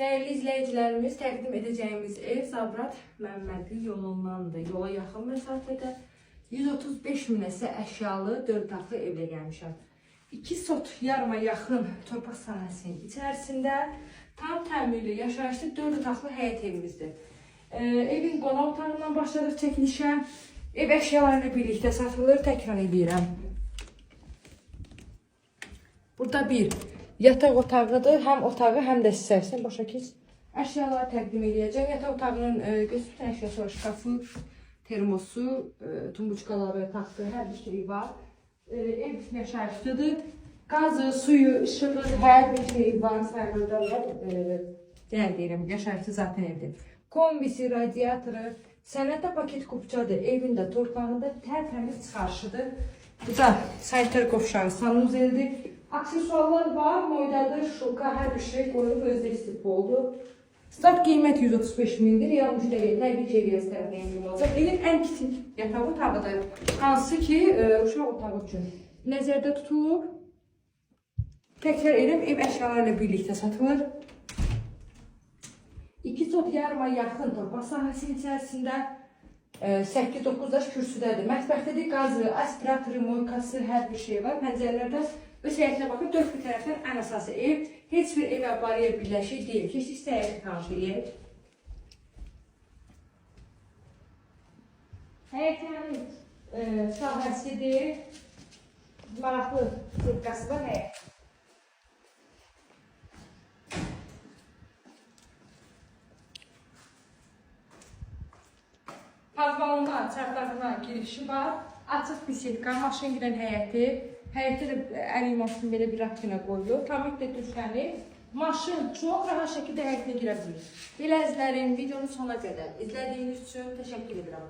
Değerli izleyicilerimiz, təqdim edəcəyimiz ev Zabrat Məmmədli yolundandır. Yola yaxın məsafədə 135 minəsə əşyalı 4 otaqlı evlə gəlmişəm. 2 sot yarıma yaxın torpaq sahəsinin içərisində tam təmirli, yaşayışlı 4 otaqlı həyət evimizdir. Evin qonaq otağından başladıq çəkilişə. Ev əşyalarıyla birlikdə satılır, təkrar edirəm. Burada bir yataq otağıdır. Həm otağı, həm də istərsən başa keç. Əşyaları təqdim edəcəm. Yataq otağının göstərən əşyası var. Şkafı, termosu, tumbuçkaları, taxtı, hər bir şey var. Ev yaşayışlıdır. Qazı, suyu, işığı, hər bir şey var. Sayılırda var. Deyirəm, yaşayışlı zaten evdir. Kombisi, radiatoru, sənətdə paket qopçadır. Evində, torpağında tərtəmiz çıxarışıdır. Bu da sanitar qovşağı, sanuzeldir. Aksesuarlar var, moydadır, şoka, hər bir şey qoyulub, özdə istif oldu. Start qiymət 135 mindir, yanlış deyil, təbii ki, ev tərəfindən olacaq. Evin ən kiçik yataq otağıdır, hansı ki, uşaq otağı üçün nəzərdə tutulub. Təkrar edib, ev əşyalarıyla birlikdə satılır. 2 sot yarıma yaxın torpaq sahəsinin içərisində 8-9 daş kürsüdədir. Mətbəxdədir, qazı, aspiratoru, moykası, hər bir şey var. Pəncərələrdə öz həyətinə baxın, 4 bir tərəfdən ən əsası ev. Heç bir ev aparıya birləşik deyil. Keç istəyək tanış eləyək. Həyətin sahəsidir. Maraqlı zıqqası var həyət. Pazbalondan, çarplarından girişi var. Açıq bisetka, maşın girən həyəti. Həyətdə də əli maşın belə bir rakina qoyulur. Tamiklə düşəni. Maşın çox rahat şəkildə həyətinə girə bilir. Belə izlərin videonun sonuna qədər izlədiyiniz üçün təşəkkür edirəm.